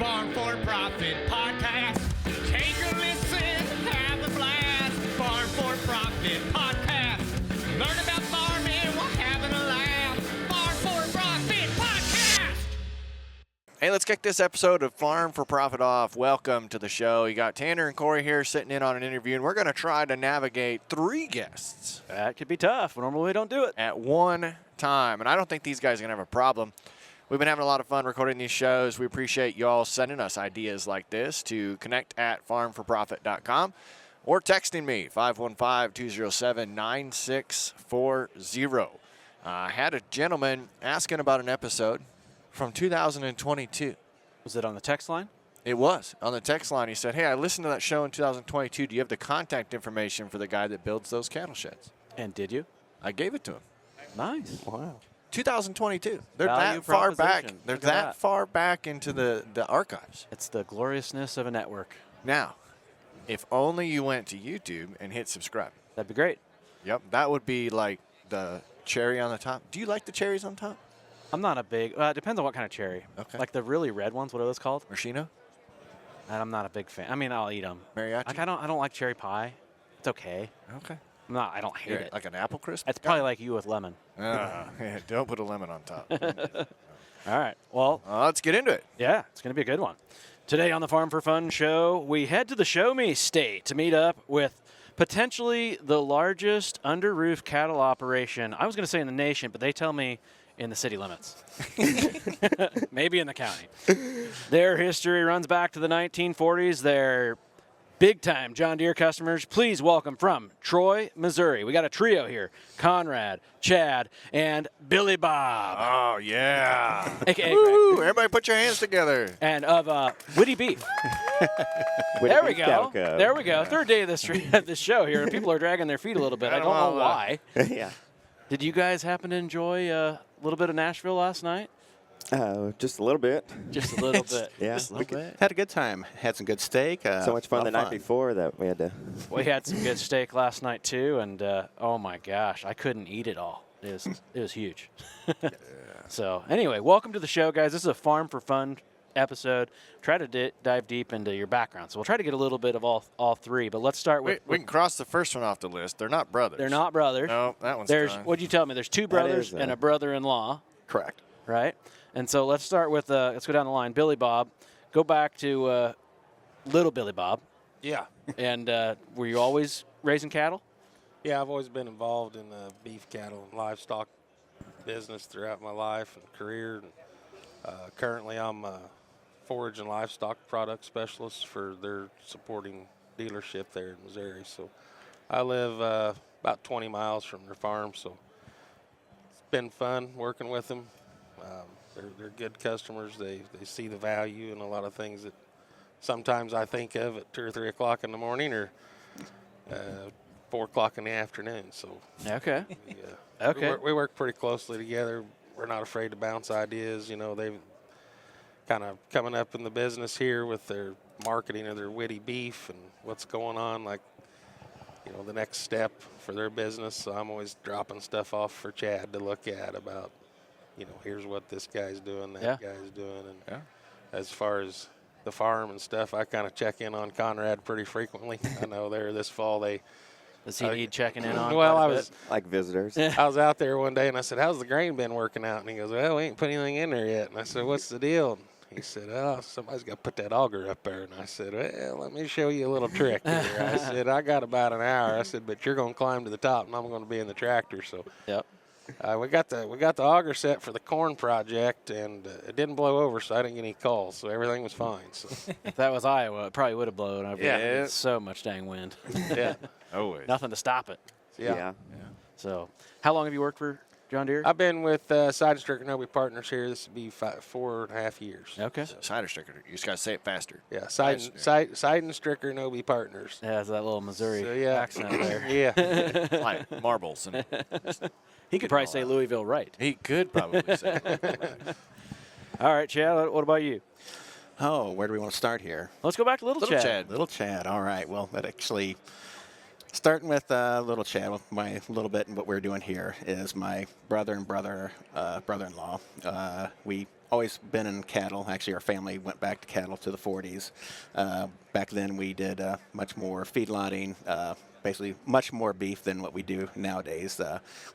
Farm4Profit podcast. Take a listen, have a blast. Farm4Profit podcast. Learn about farming while having a laugh. Farm4Profit podcast. Hey, let's kick this episode of Farm for Profit off. Welcome to the show. You got Tanner and Corey here sitting in on an interview, and we're going to try to navigate 3 guests. That could be tough. Normally we don't do it. At one time, and I don't think these guys are going to have a problem. We've been having a lot of fun recording these shows. We appreciate y'all sending us ideas like this to connect at farm4profit.com or texting me, 515-207-9640. I had a gentleman asking about an episode from 2022. Was it on the text line? It was. On the text line, he said, hey, I listened to that show in 2022. Do you have the contact information for the guy that builds those cattle sheds? And did you? I gave it to him. Nice. Wow. 2022. They're Value that far back. proposition. They're Look at that far back into the archives. It's the gloriousness of a network. Now, if only you went to YouTube and hit subscribe. That'd be great. Yep, that would be like the cherry on the top. Do you like the cherries on top? I'm not a big, it depends on what kind of cherry. Okay. Like the really red ones, what are those called? Maraschino? And I'm not a big fan. I mean, I'll eat them. Mariachi? Like I don't like cherry pie. It's okay. Okay. I don't hate it. Like an apple crisp? It's probably like you with lemon. Yeah, don't put a lemon on top. All right. Well, Let's get into it. yeah, it's going to be a good one. Today on the Farm for Fun show, we head to the Show Me State to meet up with potentially the largest under-roof cattle operation, I was going to say in the nation, but they tell me in the city limits. Maybe in the county. Their history runs back to the 1940s. They're big-time John Deere customers. Please welcome from Troy, Missouri. We got a trio here: Conrad, Chad, and Billy Bob. Oh, yeah. AKA Woo, Greg. everybody put your hands together. And of Witte Beef. There we go. There we go. Third day of this show here, and people are dragging their feet a little bit. I don't know why. Yeah. Did you guys happen to enjoy a little bit of Nashville last night? Just a little bit. Just a little bit. Yeah. Just a little bit. Had a good time. Had some good steak. So much fun the night before that we had to. We had some good steak last night too, and oh my gosh, I couldn't eat it all. It was huge. So anyway, welcome to the show, guys. This is a Farm for Fun episode. Try to dive deep into your background. So we'll try to get a little bit of all 3, but let's start with. We can cross the first one off the list. They're not brothers. They're not brothers. No, that one's done. What'd you tell me? There's 2 brothers and a brother-in-law, Correct. right? And so let's start with, let's go down the line. Billy Bob, go back to little Billy Bob. Yeah. And were you always raising cattle? Yeah, I've always been involved in the beef, cattle, and livestock business throughout my life and career. Currently, I'm a forage and livestock product specialist for their supporting dealership there in Missouri. So I live about 20 miles from their farm, so it's been fun working with them. They're good customers. They see the value in a lot of things that sometimes I think of at 2 or 3 o'clock in the morning or 4 o'clock in the afternoon. So Okay. okay, we work pretty closely together. We're not afraid to bounce ideas. You know, they've kind of coming up in the business here with their marketing of their Witte Beef and what's going on, like, you know, the next step for their business. So I'm always dropping stuff off for Chad to look at about, you know, here's what this guy's doing, that guy's doing. And as far as the farm and stuff, I kind of check in on Conrad pretty frequently. I know there this fall Does he need checking in on? well, quite a I bit? was Like visitors. I was out there one day and I said, how's the grain been working out? And he goes, well, we ain't put anything in there yet. And I said, what's the deal? And he said, oh, somebody's got to put that auger up there. And I said, well, let me show you a little trick here. I said, I got about an hour. I said, but you're going to climb to the top and I'm going to be in the tractor. So Yep. we got the auger set for the corn project, and it didn't blow over, so I didn't get any calls. So everything was fine. So If that was Iowa, it probably would have blown over. Yeah. It's so much dang wind. yeah, Always. Nothing to stop it. yeah. So how long have you worked for John Deere? I've been with Side Stricker Nobi Partners here. This will be 4.5 years. Okay. Cider Stricker. You just got to say it faster. Yeah, Side and Stricker Nobi Partners. Yeah, it's that little Missouri So, yeah. accent there. Yeah. Like marbles. And He could probably say Louisville right. he could probably say it. All right, Chad, what about you? Oh, where do we want to start here? Let's go back to Little Chad. Little Chad. All right. Well, that actually Starting with little Chad, my little bit and what we're doing here is my brother and brother-in-law. We always been in cattle. Actually, our family went back to cattle to the 40s. Back then, we did much more feedlotting, basically much more beef than what we do nowadays.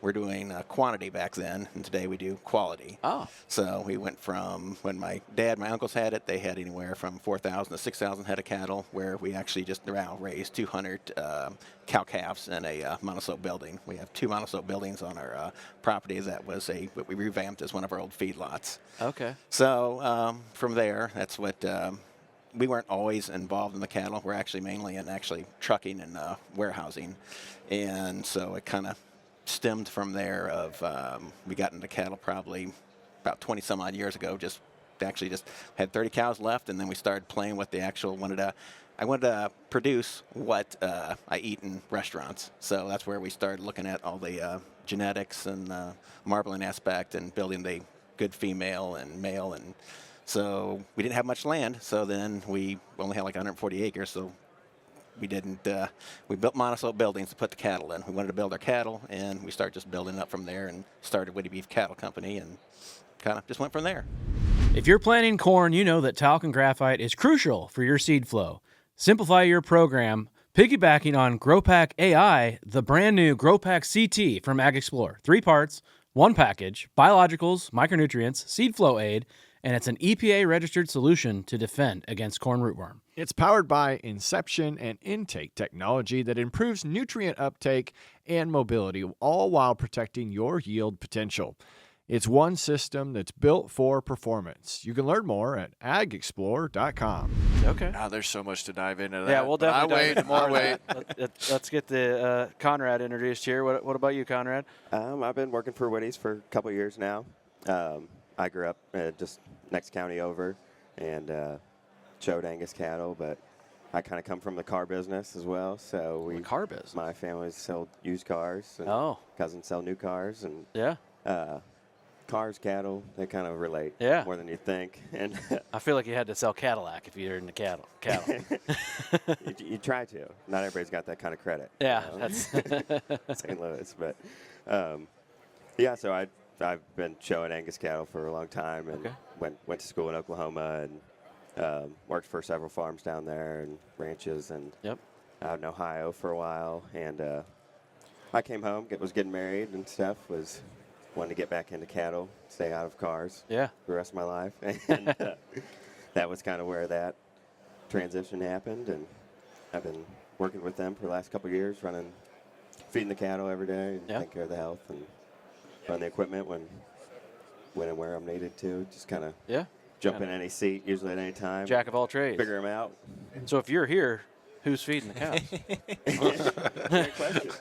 We're doing quantity back then, and today we do quality. Oh. So we went from when my uncles had it, they had anywhere from 4,000 to 6,000 head of cattle, where we actually just now raised 200 cow calves in a monostope building. We have 2 monostope buildings on our property. That was what we revamped as one of our old feedlots. Okay. So from there, that's what we weren't always involved in the cattle. We're actually mainly in trucking and warehousing, and so it kind of stemmed from there. We got into cattle probably about 20 some odd years ago. Just had 30 cows left, and then we started playing with the actual I wanted to produce what I eat in restaurants. So that's where we started looking at all the genetics and marbling aspect and building the good female and male. And so we didn't have much land. So then we only had like 140 acres. So we built monostope buildings to put the cattle in. We wanted to build our cattle, and we started just building up from there and started Witte Beef Cattle Company and kind of just went from there. If you're planting corn, you know that talc and graphite is crucial for your seed flow. Simplify your program, piggybacking on GrowPack AI, the brand new GrowPack CT from Ag Explorer. 3 parts, 1 package, biologicals, micronutrients, seed flow aid, and it's an EPA-registered solution to defend against corn rootworm. It's powered by inception and intake technology that improves nutrient uptake and mobility, all while protecting your yield potential. It's one system that's built for performance. You can learn more at agexplore.com. Okay. Now, there's so much to dive into that. Yeah, we'll definitely dive into more. I'll wait. Let's get the Conrad introduced here. What about you, Conrad? I've been working for Witte's for a couple years now. I grew up just next county over and showed Angus cattle, but I kind of come from the car business as well. So The car business. My family sell used cars. And Oh. cousins sell new cars, and Yeah. cars, cattle, they kind of relate more than you think. And I feel like you had to sell Cadillac if you're into cattle. you try to. Not everybody's got that kind of credit. Yeah, you know? that's St. Louis. But, yeah, so I've been showing Angus cattle for a long time, and went to school in Oklahoma and worked for several farms down there and ranches and out in Ohio for a while. And I came home, was getting married and stuff, wanted to get back into cattle, stay out of cars Yeah. for the rest of my life. And that was kind of where that transition happened. And I've been working with them for the last couple of years, feeding the cattle every day and taking care of the health and run the equipment when and where I'm needed to. Just kind of jump in any seat, usually at any time. Jack of all trades. Figure them out. So if you're here, who's feeding the cows? Great question.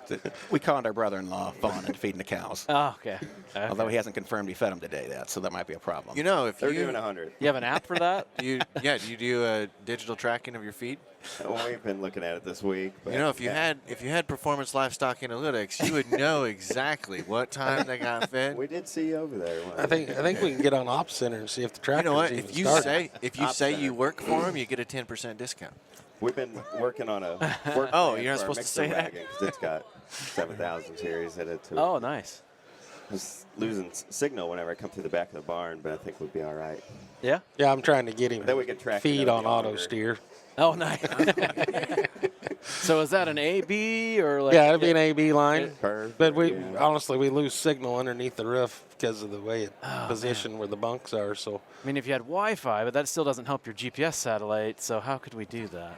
We called our brother-in-law Vaughn and feeding the cows. Oh, okay. Although he hasn't confirmed he fed them today yet, so that might be a problem. You know, if They're you doing 100. You have an app for that? do you do a digital tracking of your feed? Well, we've been looking at it this week. But You know, if you had performance livestock analytics, you would know exactly what time they got fed. we did see you over there. I think we can get on Ops Center and see if the You tractor's know what? even If you started. say you work for them, you get a 10% discount. We've been working on a work Oh, plan you're not for our supposed to say mixer that? wagon, 'cause it's got 7,000 series in it. To Oh, nice. Just losing signal whenever I come through the back of the barn, but I think we'll be all right. Yeah? Yeah, I'm trying to get him Then we can track it feed up on the auto auger. steer. Oh, nice. So is that an A/B or like? Yeah, it'd be an AB line. Curve, But we yeah. honestly we lose signal underneath the roof because of the way it's positioned where the bunks are. So I mean, if you had Wi-Fi, but that still doesn't help your GPS satellite. So how could we do that?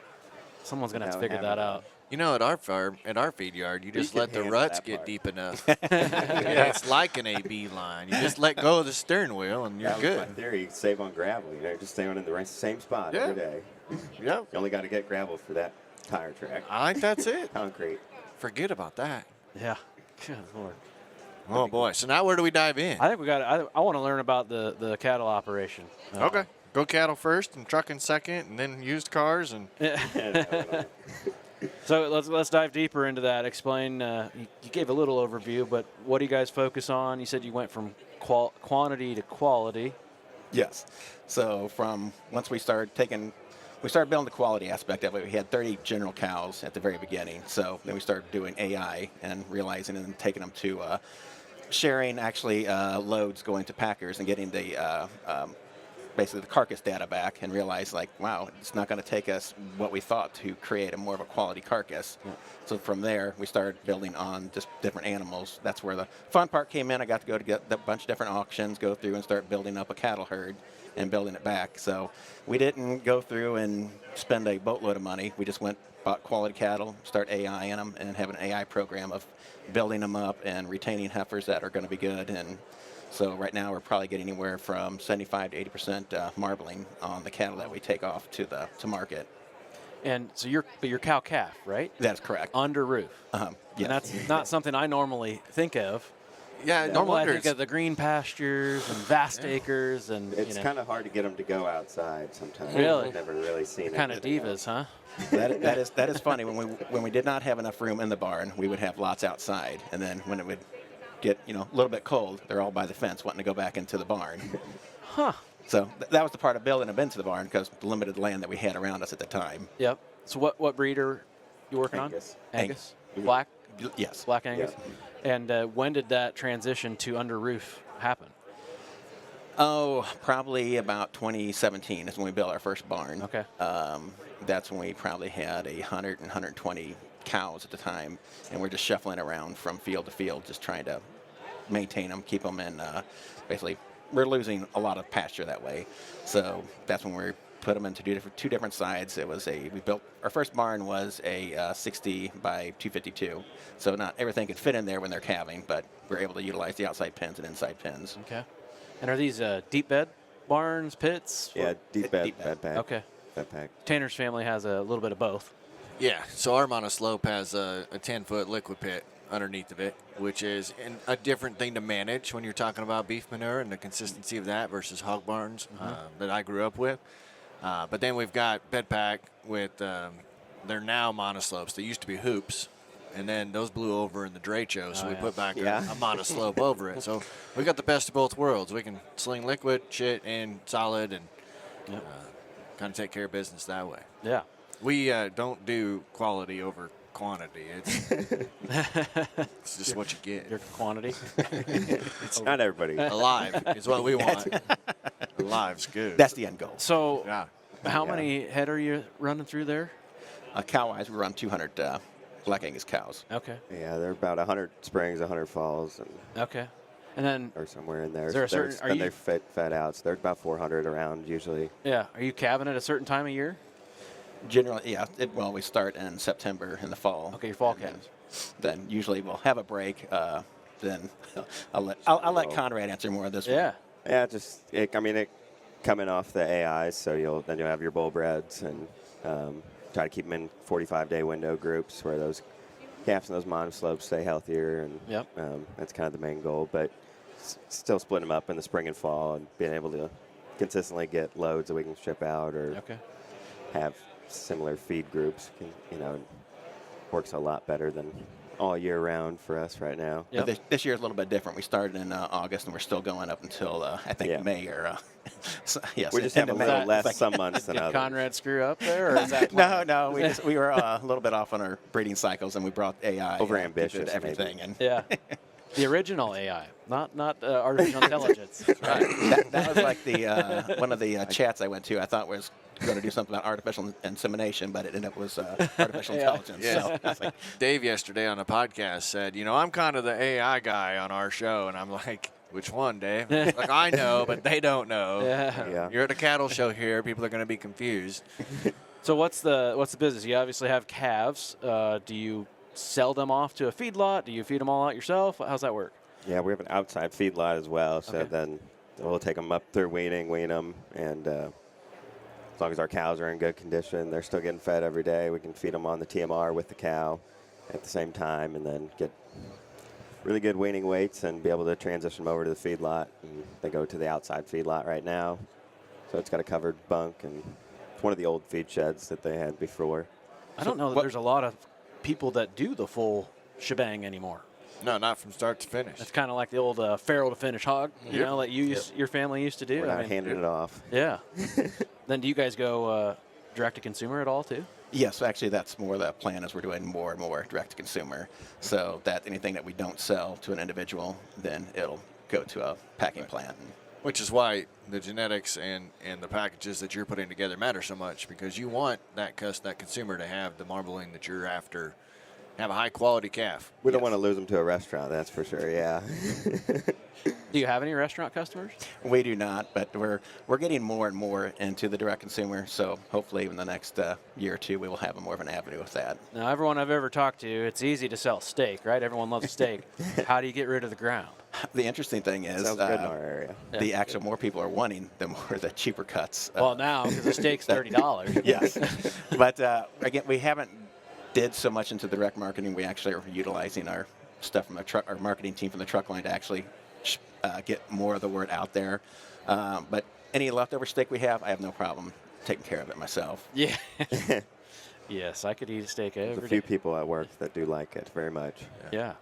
Someone's gonna have to Now we figure have that it. out. You know, at our farm, at our feed yard, you just can let the handle ruts that get part. deep enough. It's like an AB line. You just let go of the steering wheel, and you're That was my good. theory. You save on gravel. You know, just stay on in the same spot Yeah. every day. Yeah, You only got to get gravel for that tire track. I think that's it. Concrete. Forget about that. Yeah. Good Lord. Oh boy! So now where do we dive in? I think we got. I want to learn about the cattle operation. Okay, go cattle first, and trucking second, and then used cars, and So let's dive deeper into that. Explain. You gave a little overview, but what do you guys focus on? You said you went from quantity to quality. Yes. So once we started taking we started building the quality aspect of it. We had 30 general cows at the very beginning. So then we started doing AI and realizing and taking them to sharing actually loads going to packers and getting the basically the carcass data back, and realized like, wow, it's not going to take us what we thought to create a more of a quality carcass. So from there, we started building on just different animals. That's where the fun part came in. I got to go to get a bunch of different auctions, go through and start building up a cattle herd and building it back. So we didn't go through and spend a boatload of money. We just went, bought quality cattle, start AI in them, and have an AI program of building them up and retaining heifers that are going to be good. And so right now we're probably getting anywhere from 75 to 80% marbling on the cattle that we take off to market. And so you're cow calf, right? That's correct. Under roof. Yes. And that's not something I normally think of. Yeah, Normally I think of the green pastures and vast acres, and It's kind of hard to get them to go outside sometimes. Really? I've never really seen it. kind of divas, huh? That is funny. When we did not have enough room in the barn, we would have lots outside, and then when it would get a little bit cold, they're all by the fence wanting to go back into the barn. Huh. So that was the part of building them into the barn, because the limited land that we had around us at the time. Yep. So what breed are you working Angus. on? Angus. Black. Yes. Black Angus. And when did that transition to under roof happen? Oh, probably about 2017 is when we built our first barn. Okay. That's when we probably had 100 and 120 cows at the time, and we're just shuffling around from field to field, just trying to maintain them, keep them in. Basically, we're losing a lot of pasture that way. So that's when we put them into two different sides. It was we built our first barn was a 60 by 252. So not everything could fit in there when they're calving, but we're able to utilize the outside pens and inside pens. Okay. And are these deep bed barns, pits? Yeah, deep bed pack. Okay. Bed pack. Tanner's family has a little bit of both. Yeah, so our monoslope has a 10-foot liquid pit underneath of it, which is a different thing to manage when you're talking about beef manure and the consistency of that versus hog barns that I grew up with. But then we've got bed pack with, they're now monoslopes. They used to be hoops, and then those blew over in the derecho, so we put back a monoslope over it. So we got the best of both worlds. We can sling liquid, shit, and solid, and kind of take care of business that way. Yeah. We don't do quality over quantity. It's just what you get. Your quantity. It's not everybody. Alive is what we want. Alive's good. That's the end goal. So Yeah. how many head are you running through there? Cow-wise, we run 200 Black Angus cows. Okay. Yeah, they're about 100 springs, 100 falls, and Okay. And then, or somewhere in there. Is there a certain- are then you- they're fed out, so they're about 400 around usually. yeah, are you calving at a certain time of year? Generally, yeah. We start in September in the fall. Okay, your fall And then- calves. Then usually we'll have a break. Then I'll let Conrad answer more of this. Yeah. Yeah, it coming off the AI, so you'll have your bull breds and try to keep them in 45-day window groups where those calves and those monoslopes stay healthier, and that's kind of the main goal. But still splitting them up in the spring and fall and being able to consistently get loads that we can ship out or have similar feed groups, works a lot better than all year round for us right now. Yep. But this year is a little bit different. We started in August, and we're still going up until I think May or so, yes. We just have a end of little May. less some months than Did others. Conrad screw up there, or is that No. We were a little bit off on our breeding cycles, and we brought AI Overambitious, to everything. And Yeah. The original AI, not artificial intelligence. that was like the one of the chats I went to. I thought was going to do something about artificial insemination, but it ended up was artificial intelligence. Yeah. So I was like, Dave yesterday on the podcast said, I'm kind of the AI guy on our show. And I'm like, which one, Dave? Like, I know, but they don't know. Yeah. You're at a cattle show here. People are going to be confused. So what's the business? You obviously have calves. Do you sell them off to a feedlot? Do you feed them all out yourself? How's that work? Yeah, we have an outside feedlot as well, so Okay. then we'll take them up through wean them, and as long as our cows are in good condition, they're still getting fed every day. We can feed them on the TMR with the cow at the same time, and then get really good weaning weights and be able to transition them over to the feedlot. And they go to the outside feedlot right now, so it's got a covered bunk, and it's one of the old feed sheds that they had before. I don't know that there's a lot of people that do the full shebang anymore. No, not from start to finish. It's kind of like the old farrow to finish hog, that your family used to do. We're not handing it off. Yeah. Then do you guys go direct to consumer at all too? Yes, actually, that's more the plan is we're doing more and more direct to consumer. So that anything that we don't sell to an individual, then it'll go to a packing plant. Which is why the genetics and the packages that you're putting together matter so much, because you want that consumer to have the marbling that you're after, have a high quality calf. We don't want to lose them to a restaurant, that's for sure. Yeah. Do you have any restaurant customers? We do not, but we're getting more and more into the direct consumer. So hopefully, in the next year or two, we will have more of an avenue with that. Now, everyone I've ever talked to, it's easy to sell steak, right? Everyone loves steak. How do you get rid of the ground? The interesting thing is, Sounds good in our area. the actual more people are wanting, the more the cheaper cuts. Well, now because the steak's $30. Yes, but again, we haven't did so much into direct marketing. We actually are utilizing our stuff from our marketing team from the truck line to actually get more of the word out there. But any leftover steak we have, I have no problem taking care of it myself. Yeah. Yes, I could eat a steak There's every a few day. people at work that do like it very much. Yeah.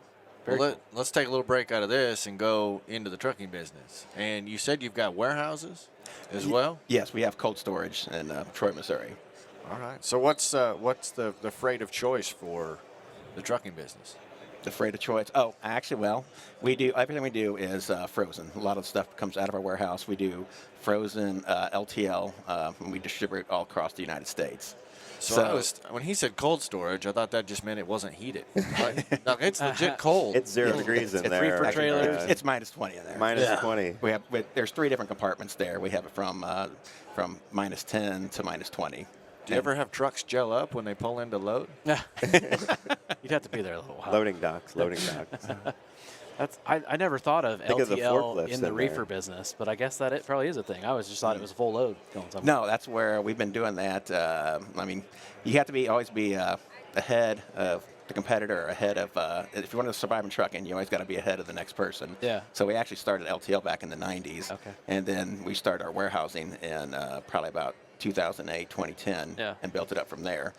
Well, let's take a little break out of this and go into the trucking business. And you said you've got warehouses as well? Yes, we have cold storage in Troy, Missouri. All right. So what's the freight of choice for the trucking business? The freight of choice. Oh, actually, well, we do everything we do is frozen. A lot of stuff comes out of our warehouse. We do frozen LTL, and we distribute all across the United States. So when he said cold storage, I thought that just meant it wasn't heated. Right? No, it's legit cold. It's 0 degrees in It's there. reefer trailers. It's minus 20 in there. Minus 20. There's 3 different compartments there. We have it from minus 10 to minus 20. Do you ever have trucks gel up when they pull in to load? Yeah. You'd have to be there a little while. Loading docks. I never thought of Think of the LTL forklifts in the in reefer there. business, but I guess that it probably is a thing. I always just thought it was a full load going somewhere. No, that's where we've been doing that. I mean, you have to always be ahead of the competitor, or ahead of, if you want to survive in trucking, you always got to be ahead of the next person. Yeah. So we actually started LTL back in the 90s. Okay. And then we started our warehousing in probably about 2008, 2010, Yeah. and built it up from there.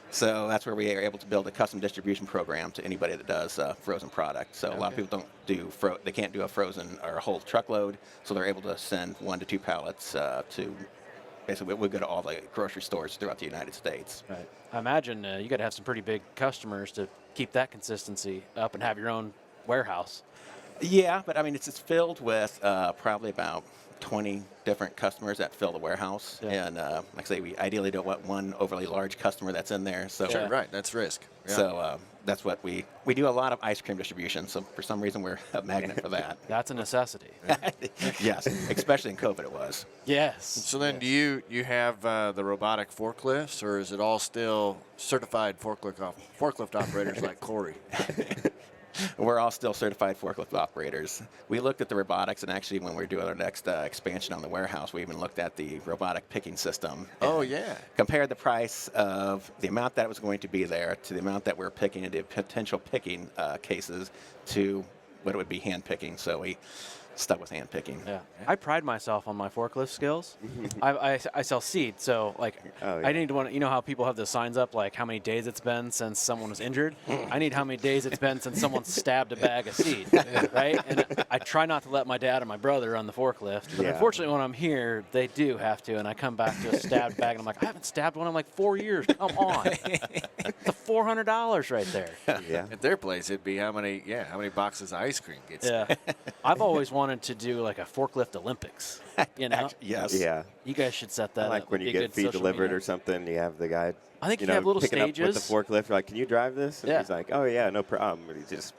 So that's where we are able to build a custom distribution program to anybody that does frozen product. So a lot of people don't do they can't do a frozen or a whole truckload, so they're able to send 1 to 2 pallets to. Basically, we go to all the grocery stores throughout the United States. Right. I imagine you got to have some pretty big customers to keep that consistency up and have your own warehouse. Yeah, but I mean, it's filled with probably about 20 different customers that fill the warehouse. Yeah. And like I say, we ideally don't want one overly large customer that's in there. So, Sure, right. That's risk. Yeah. So that's what we do a lot of ice cream distribution. So for some reason, we're a magnet for that. That's a necessity. Yes, especially in COVID it was. Yes. So then, do you have the robotic forklifts, or is it all still certified forklift operators like Corey? We're all still certified forklift operators. We looked at the robotics, and actually when we were doing our next expansion on the warehouse, we even looked at the robotic picking system. Oh, and yeah. Compared the price of the amount that was going to be there to the amount that we're picking into potential picking cases to what it would be hand picking. So we stuck with hand picking. Yeah. I pride myself on my forklift skills. I sell seed, so like Oh, yeah. I need to want, you know how people have the signs up like how many days it's been since someone was injured. I need how many days it's been since someone stabbed a bag of seed, right? And I try not to let my dad and my brother run the forklift, but Yeah. unfortunately when I'm here they do have to, and I come back to a stabbed bag and I'm like, I haven't stabbed one in like 4 years. Come on, it's $400 right there. Yeah. At their place, it'd be how many boxes of ice cream gets. Yeah, I've always wanted to do like a forklift Olympics. You know, Yes. Yeah. you guys should set that I up. like when It'd you be a get good feed social delivered media. or something, you have the guy, I think you have little picking stages. up with the forklift. You're like, can you drive this? And Yeah. he's like, oh, yeah, no problem. And he just,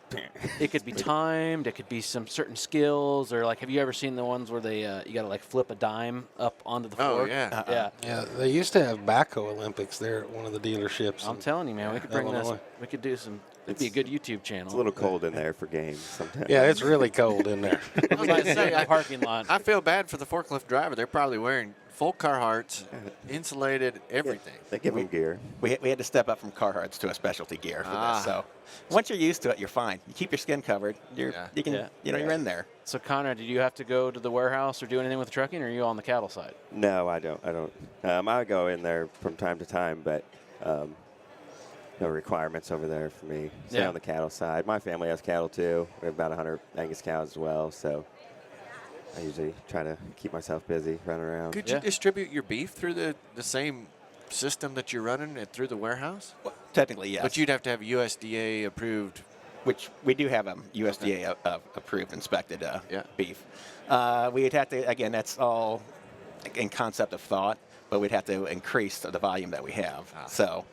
It could be timed. It could be some certain skills, or like, have you ever seen the ones where they you got to like flip a dime up onto the Oh, fork? yeah. Yeah. Yeah, they used to have backhoe Olympics there at one of the dealerships. I'm in telling you, man, we could bring this. Illinois. We could do some. It'd be a good YouTube channel. it's a little cold in there for games sometimes. Yeah, it's really cold in there. I was about to say, the parking lot. I feel bad for the forklift driver. They're probably wearing full Carhartts, insulated, everything. They give him gear. We had to step up from Carhartts to a specialty gear for this. So once you're used to it, you're fine. You keep your skin covered. You can, Yeah. you're in there. So Conrad, did you have to go to the warehouse or do anything with trucking, or are you on the cattle side? No, I don't. I go in there from time to time, but no requirements over there for me. Stay Yeah. on the cattle side. My family has cattle too. We have about 100 Angus cows as well, so I usually try to keep myself busy, running around. Could Yeah. you distribute your beef through the same system that you're running it through the warehouse? Well, technically, yes. But you'd have to have USDA approved. Which we do have a USDA approved inspected Yeah. beef. We'd have to, again, that's all in concept of thought, but we'd have to increase the volume that we have. So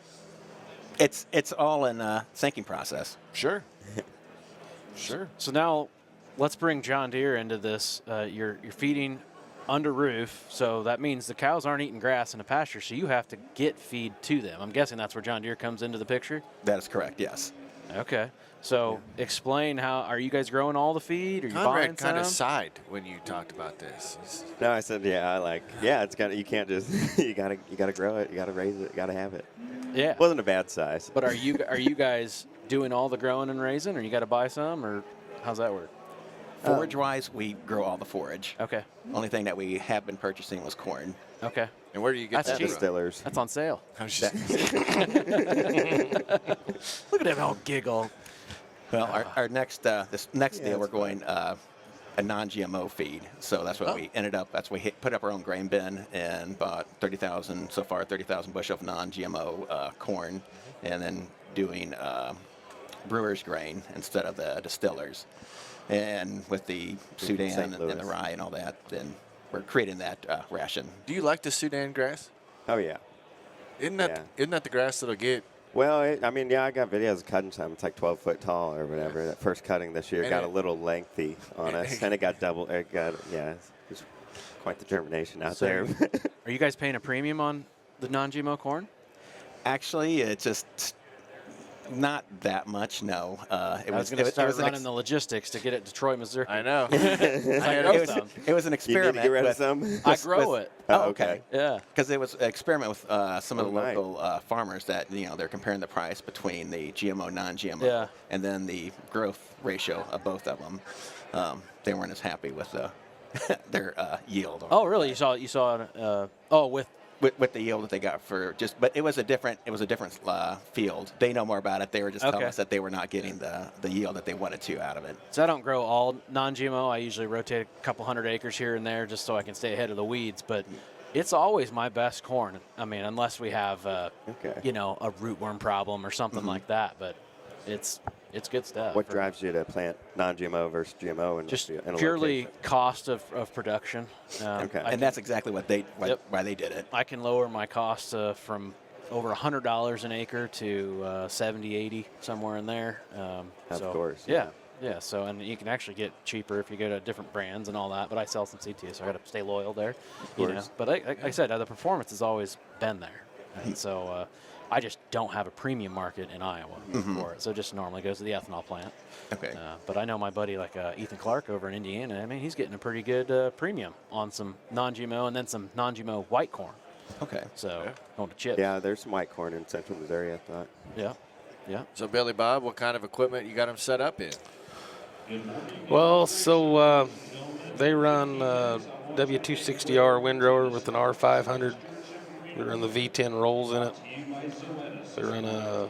it's all in a thinking process. Sure. Sure. So now let's bring John Deere into this. You're feeding under roof, so that means the cows aren't eating grass in a pasture, so you have to get feed to them. I'm guessing that's where John Deere comes into the picture? That is correct, yes. Okay. So explain how, are you guys growing all the feed? Are you buying Conrad some? kind of sighed when you talked about this. No, I said, it's got. You can't just. you gotta grow it. You gotta raise it. You gotta have it. Yeah. It wasn't a bad size. But are you guys doing all the growing and raising, or you got to buy some, or how's that work? Forage-wise, we grow all the forage. Okay. Only thing that we have been purchasing was corn. Okay. And where do you get That's that cheap. from? Distillers. That's on sale. I was just- Look at him all giggle. Well, our next this next deal, we're going a non-GMO feed. So that's what we ended up. That's we put up our own grain bin and bought 30,000 bushel of non-GMO corn, and then doing brewer's grain instead of the distillers. And with the Sudan and the rye and all that, then we're creating that ration. Do you like the Sudan grass? Oh yeah. Isn't that the grass that'll get? Well, I got videos of cutting some. It's like 12 foot tall or whatever. That first cutting this year got a little lengthy on us, and it got double. It was quite the germination out there. Are you guys paying a premium on the non-GMO corn? Actually, it's just not that much. No, I was going to start running the logistics to get it to Troy, Missouri. I know. It was an You need experiment. to get rid of with- some. I grow it. Oh, okay. Yeah. Because it was an experiment with some of the right. local farmers that, they're comparing the price between the GMO, non-GMO, Yeah. and then the growth ratio of both of them. They weren't as happy with their yield. Oh, really? You saw With the yield that they got but it was a different field. They know more about it. They were just telling us that they were not getting the yield that they wanted to out of it. So I don't grow all non-GMO. I usually rotate a couple hundred acres here and there just so I can stay ahead of the weeds. But it's always my best corn. I mean, unless we have, a rootworm problem or something like that. But it's good stuff. What drives you to plant non-GMO versus GMO? Just in a purely location? cost of production. Okay. And that's exactly why they did it. I can lower my costs from over $100 an acre to 70, 80, somewhere in there. Of course. Yeah. Yeah. So, and you can actually get cheaper if you go to different brands and all that. But I sell some CT, so I got to stay loyal there. But like I said, the performance has always been there. And so I just don't have a premium market in Iowa for it. So it just normally goes to the ethanol plant. Okay. But I know my buddy like Ethan Clark over in Indiana. I mean, he's getting a pretty good premium on some non-GMO and then some non-GMO white corn. Okay. So going to chips. Yeah, there's some white corn in central Missouri, I thought. Yeah. Yeah. So Billy Bob, what kind of equipment you got them set up in? Well, so they run W260R windrower with an R500. We run the V10 rolls in it. They run a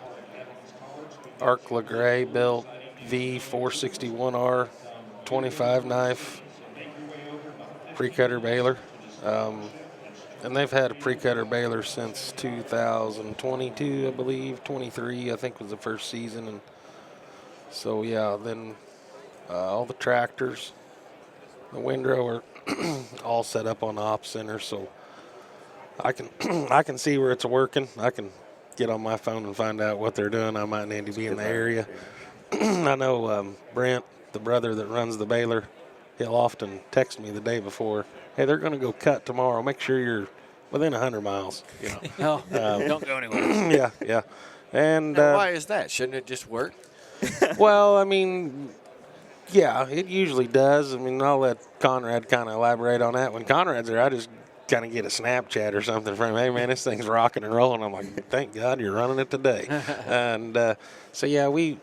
Arc LeGray built V461R 25 knife pre-cutter baler. And they've had a pre-cutter baler since 2022, I believe. 23, I think, was the first season. And so, yeah, then all the tractors, the windrower, all set up on the op center. So I can see where it's working. I can get on my phone and find out what they're doing. I might need to be in the area. I know Brent, the brother that runs the baler, he'll often text me the day before, hey, they're going to go cut tomorrow. Make sure you're within 100 miles. Don't go anywhere. Yeah. And Now, why is that? Shouldn't it just work? well, I mean, yeah, it usually does. I mean, I'll let Conrad kind of elaborate on that. When Conrad's there, I just kind of get a Snapchat or something from him. Hey, man, this thing's rocking and rolling. I'm like, thank God you're running it today. And so, yeah, we've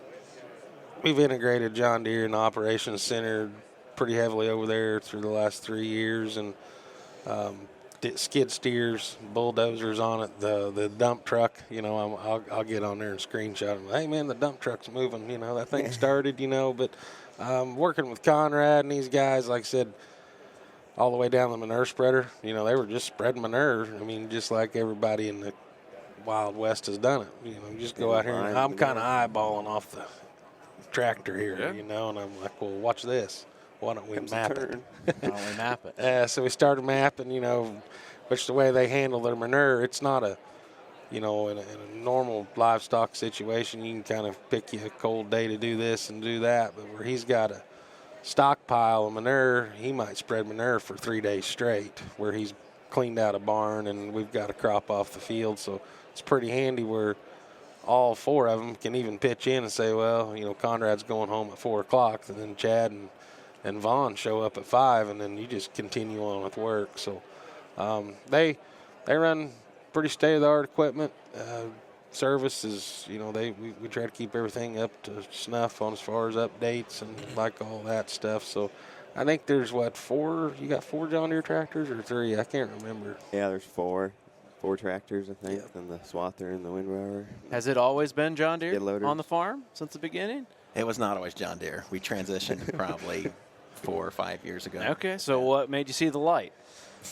integrated John Deere in the operations center pretty heavily over there through the last 3 years. And skid steers, bulldozers on it, the dump truck, I'll get on there and screenshot them. Hey, man, the dump truck's moving, that thing started, but working with Conrad and these guys, like I said, all the way down the manure spreader, they were just spreading manure. I mean, just like everybody in the Wild West has done it. You just go out here, and I'm kind of eyeballing off the tractor here, and I'm like, well, watch this. Why don't we map it? Why don't we map it? So we started mapping, which the way they handle their manure, it's not a, in a normal livestock situation, you can kind of pick you a cold day to do this and do that. But where he's got a stockpile of manure, he might spread manure for 3 days straight, where he's cleaned out a barn and we've got a crop off the field. So it's pretty handy where all 4 of them can even pitch in and say, well, Conrad's going home at 4 o'clock, and then Chad and Vaughn show up at 5, and then you just continue on with work. So they run pretty state-of-the-art equipment. Service is, we try to keep everything up to snuff on as far as updates and like all that stuff. So I think there's 4? You got 4 John Deere tractors or 3? I can't remember. Yeah, there's 4 tractors, I think, and the swather and the windrower. Has it always been John Deere Skid loaders. on the farm since the beginning? It was not always John Deere. We transitioned probably 4 or 5 years ago. Okay, so what made you see the light?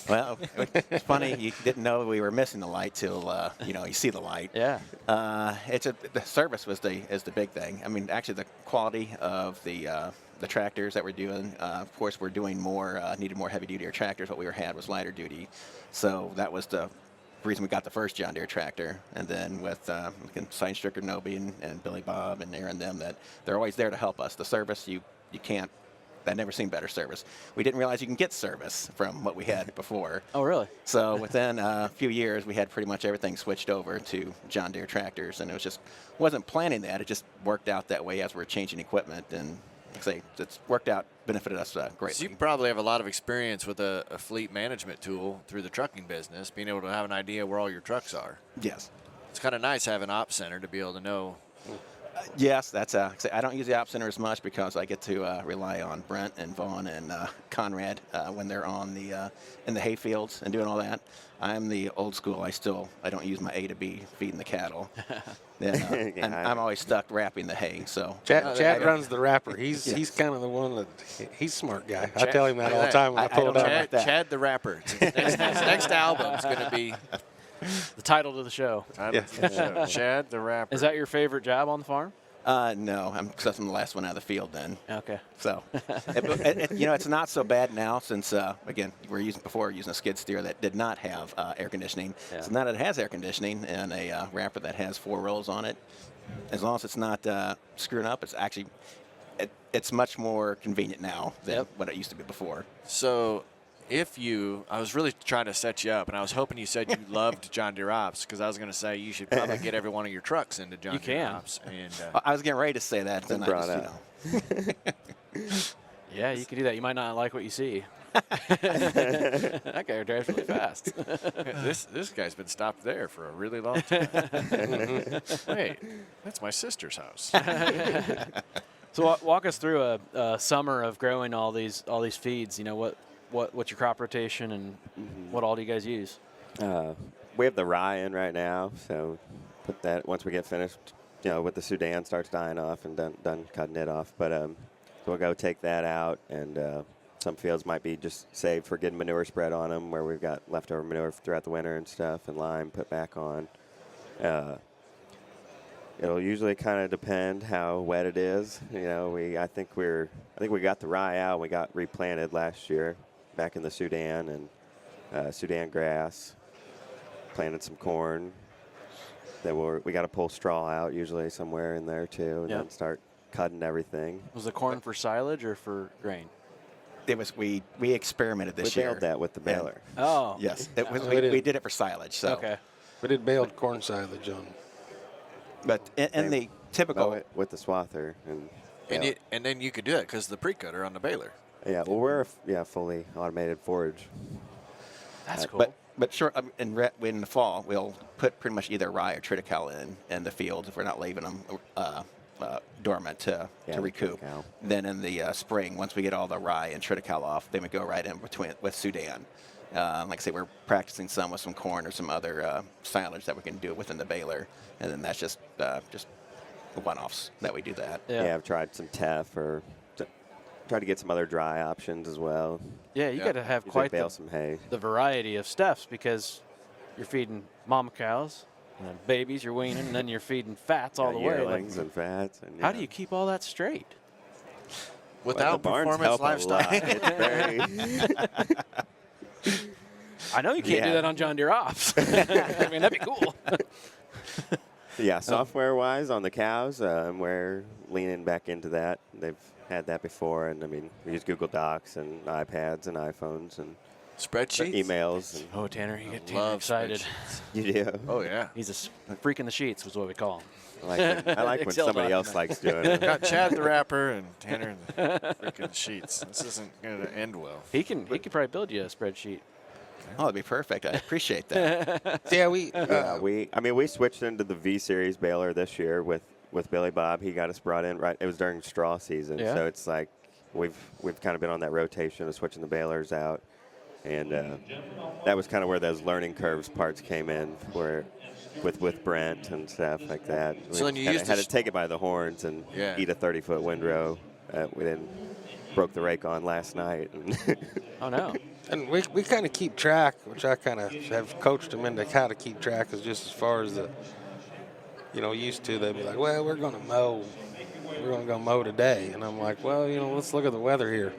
Well, it's funny. You didn't know we were missing the light till you see the light. Yeah. The service is the big thing. I mean, actually, the quality of the tractors that we're doing. Of course, we're doing needed more heavy duty tractors. What we had was lighter duty, so that was the reason we got the first John Deere tractor. And then with Stricker, Noby, and Billy Bob and Aaron, that they're always there to help us. The service you can't. I've never seen better service. We didn't realize you can get service from what we had before. Oh, really? So within a few years, we had pretty much everything switched over to John Deere tractors, and it wasn't planning that. It just worked out that way as we're changing equipment, and like I say, it's worked out, benefited us greatly. So you probably have a lot of experience with a fleet management tool through the trucking business, being able to have an idea where all your trucks are. Yes. It's kind of nice having an ops center to be able to know. Yes, that's I don't use the Ops Center as much because I get to rely on Brent and Vaughn and Conrad when they're on in the hay fields and doing all that. I'm the old school. I don't use my A to B feeding the cattle. Then, I'm always stuck wrapping the hay. So Chad runs the wrapper. He's kind of the one that he's a smart guy. I tell him that all the time when I pull it out. Chad the Rapper. His next album is going to be the title to the show. Chad the Rapper. Is that your favorite job on the farm? No, I'm the last one out of the field then. Okay. So, it's not so bad now since, again, we were using a skid steer that did not have air conditioning. Yeah. So now that it has air conditioning and a wrapper that has 4 rolls on it, as long as it's not screwing up, it's actually, it's much more convenient now than what it used to be before. So, I was really trying to set you up, and I was hoping you said you loved John Deere Ops, because I was going to say you should probably get every one of your trucks into John Deere Ops. And, I was getting ready to say that, then Yeah, you could do that. You might not like what you see. That guy drives really fast. This guy's been stopped there for a really long time. Wait, that's my sister's house. So walk us through a summer of growing all these feeds. What's your crop rotation, and what all do you guys use? We have the rye in right now, so put that once we get finished, with the Sudan starts dying off and done cutting it off. But so we'll go take that out, and some fields might be just saved for getting manure spread on them, where we've got leftover manure throughout the winter and stuff, and lime put back on. It'll usually kind of depend how wet it is. I think we got the rye out. We got replanted last year back in the Sudan and Sudan grass. Planted some corn. Then we got to pull straw out usually somewhere in there too, and then start cutting everything. Was the corn for silage or for grain? It was we experimented this year. We baled that with the baler. Oh. Yes, we did it for silage. So. Okay. We did baled corn silage on. But in the typical with the swather and then you could do it because the pre-cutter on the baler. Yeah, well, we're a fully automated forage. That's cool. But sure, in the fall, we'll put pretty much either rye or triticale in the fields if we're not leaving them dormant to recoup. Then in the spring, once we get all the rye and triticale off, then we go right in between with Sudan. Like I say, we're practicing some with some corn or some other silage that we can do within the baler, and then that's just one-offs that we do that. Yeah, I've tried some teff or try to get some other dry options as well. Yeah, you got to have quite bale some hay. the variety of stuffs, because you're feeding mama cows And then babies you're weaning, and then you're feeding fats all the way. Yearlings and fats. And, How do you keep all that straight? Without the barns performance help a livestock. lot. It's very, I know you can't do Yeah. that on John Deere Ops. I mean, that'd be cool. yeah, software-wise on the cows, we're leaning back into that. They've had that before, and I mean, we use Google Docs and iPads and iPhones and Spreadsheets. emails. And Oh, Tanner, you get Tanner Love excited. spreadsheets. you do. Oh yeah. He's a freak in the sheets, was what we call him. I like when Excel somebody else document. likes doing it. Got Chad the rapper and Tanner in the freaking sheets. This isn't going to end well. He could probably build you a spreadsheet. Oh, that'd be perfect. I appreciate that. Yeah, we We switched into the V Series baler this year with Billy Bob. He got us brought in right. It was during straw season, Yeah. so it's like we've kind of been on that rotation of switching the balers out, and that was kind of where those learning curves parts came in, where with Brent and stuff like that. So then you had used to the take it by the horns and Yeah. eat a 30-foot windrow. We then broke the rake on last night. Oh, no. And we kind of keep track, which I kind of have coached them into how to keep track, is just as far as used to, they'd be like, well, we're going to go mow today. And I'm like, well, let's look at the weather here.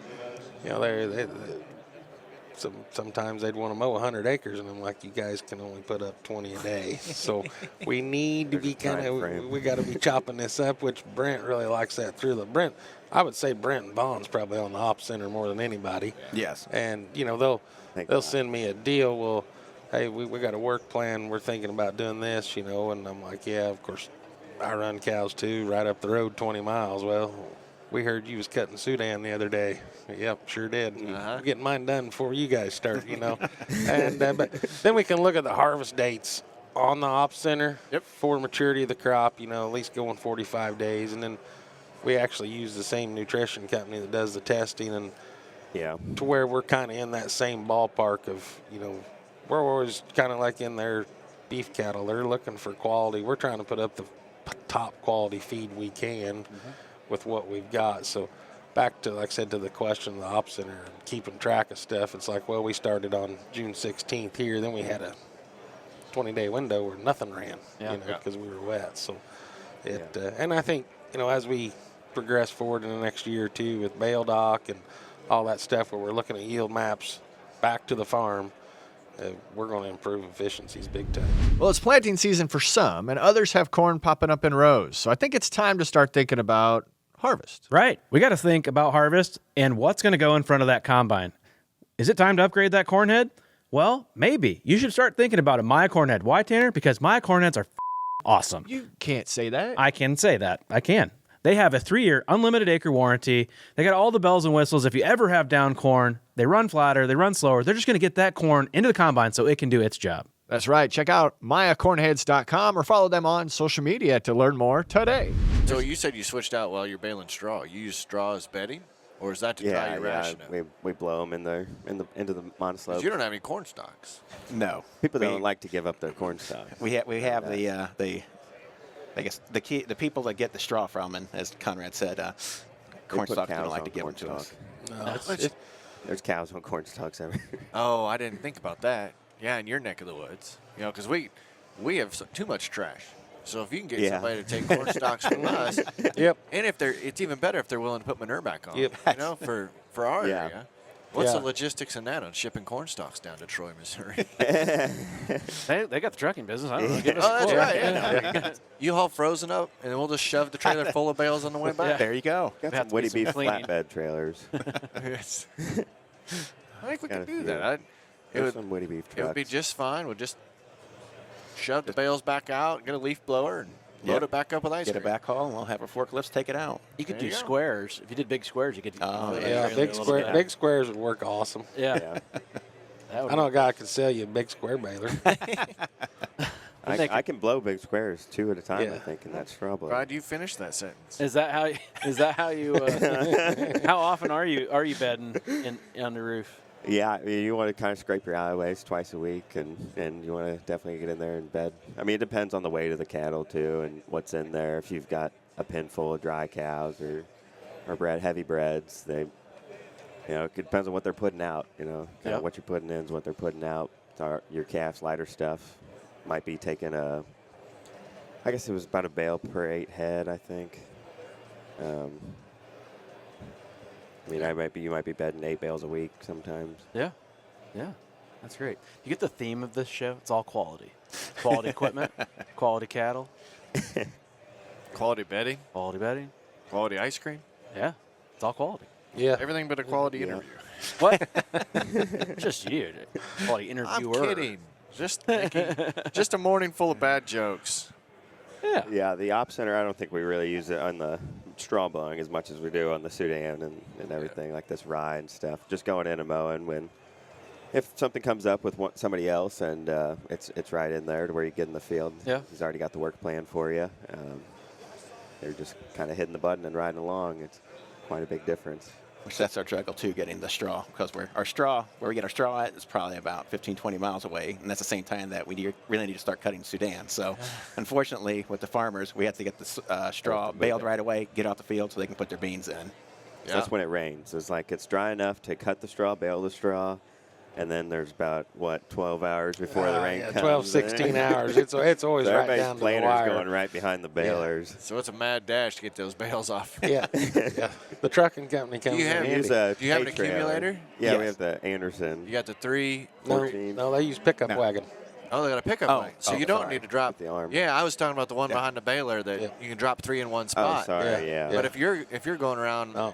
Sometimes they'd want to mow 100 acres, and I'm like, you guys can only put up 20 a day. So we need to be kind of, we got to be chopping this up, which Brent really likes that through the I would say Brent and Vaughn's probably on the op center more than anybody. Yes. And, they'll send me a deal. Well, hey, we got a work plan. We're thinking about doing this, and I'm like, yeah, of course, I run cows too, right up the road 20 miles. Well, we heard you was cutting Sudan the other day. Yep, sure did. I'm getting mine done before you guys start, And but then we can look at the harvest dates on the op center for maturity of the crop, at least going 45 days. And then we actually use the same nutrition company that does the testing, and to where we're kind of in that same ballpark of, we're always kind of like in their beef cattle. They're looking for quality. We're trying to put up the top quality feed we can with what we've got. So back to, like I said, to the question of the op center and keeping track of stuff, it's like, well, we started on June 16th here. Then we had a 20-day window where nothing ran, because we were wet. So and I think, as we progress forward in the next year or two with bale dock and all that stuff, where we're looking at yield maps back to the farm, we're going to improve efficiencies big time. Well, it's planting season for some, and others have corn popping up in rows. So I think it's time to start thinking about harvest. Right. We got to think about harvest and what's going to go in front of that combine. Is it time to upgrade that corn head? Well, maybe. You should start thinking about a Maya corn head. Why, Tanner? Because Maya corn heads are awesome. You can't say that. I can say that. I can. They have a 3-year unlimited acre warranty. They got all the bells and whistles. If you ever have down corn, they run flatter, they run slower. They're just going to get that corn into the combine so it can do its job. That's right. Check out mayacornheads.com or follow them on social media to learn more today. So you said you switched out while you're baling straw. You use straw as bedding, or is that to dry your ration out? we blow them into the monoslope. You don't have any corn stalks. No. People don't like to give up their corn stalks. We have the I guess the people that get the straw from, and as Conrad said, corn put stalks don't cows like on to give them to corn us. No, There's cows on corn stalks everywhere. Oh, I didn't think about that. Yeah, in your neck of the woods. Because we have too much trash. So if you can get somebody to take corn stalks from us, Yep. and it's even better if they're willing to put manure back on. Yep. For our area. What's Yeah. the logistics in that on shipping corn stalks down to Troy, Missouri? They got the trucking business. I don't know. Give us Oh, a that's quote. right. Yeah. You haul frozen up, and then we'll just shove the trailer full of bales on the way back. There you go. Got have some to do Witte some Beef cleaning. flatbed trailers. Yes. I think we Got could a do few. that. It There's would, some Witte Beef it would be trucks. just fine. We'll just shove the bales back out, get a leaf blower, and load it back up with ice Get a cream. backhaul, and we'll have our forklifts take it out. You could There do you go. squares. If you did big squares, you could. Oh, Yeah, big squares would work awesome. Yeah. Yeah. That would I know a guy that could sell you a big square baler. I can blow big squares 2 at a time, Yeah. I think, in that straw blower. Glad you finished that sentence. Is that how? Is that how you? How often are you bedding on the roof? Yeah, I mean, you want to kind of scrape your alleyways twice a week, and you want to definitely get in there and bed. I mean, it depends on the weight of the cattle, too, and what's in there. If you've got a pen full of dry cows or heavy breads, it depends on what they're putting out, Kinda what you're putting in is what they're putting out. Your calf's lighter stuff might be taking a I guess it was about a bale per 8 head, I think. I mean, you might be bedding 8 bales a week sometimes. Yeah. Yeah. That's great. You get the theme of this show? It's all quality. Quality equipment, quality cattle, Quality bedding, quality bedding. quality ice cream, Yeah. It's all quality. Yeah. everything but a quality interview. What? Just you. Quality interviewer. I'm kidding. Just thinking. Just a morning full of bad jokes. Yeah. Yeah, the op center, I don't think we really use it on the straw blowing as much as we do on the Sudan and everything like this rye and stuff. Just going in and mowing when if something comes up with somebody else and it's right in there to where you get in the field. Yeah. He's already got the work plan for you. They're just kind of hitting the button and riding along. It's quite a big difference. Which that's our struggle too, getting the straw, because our straw, where we get our straw at, is probably about 15, 20 miles away, and that's the same time that we really need to start cutting Sudan. So, unfortunately, with the farmers, we have to get the straw baled right away, get out the field so they can put their beans in. So that's when it rains. It's like it's dry enough to cut the straw, bale the straw, and then there's about, 12 hours before the rain comes. 12, 16 hours. It's always So right everybody's down to the planter's wire. going right behind the balers. So it's a mad dash to get those bales off. Yeah. Yeah. The trucking company comes you in have- handy. Do you have an hay trailer. accumulator? Yeah, we Yes. have the Anderson. You got the 3. No, 14. no, they use pickup No. wagon. Oh, they got a pickup Oh, wagon. So oh, you don't sorry. need to drop The arm. Yeah, I was talking about the one Yeah. behind the baler that you can drop 3 in one spot. Oh, sorry, yeah. But if you're going around Oh.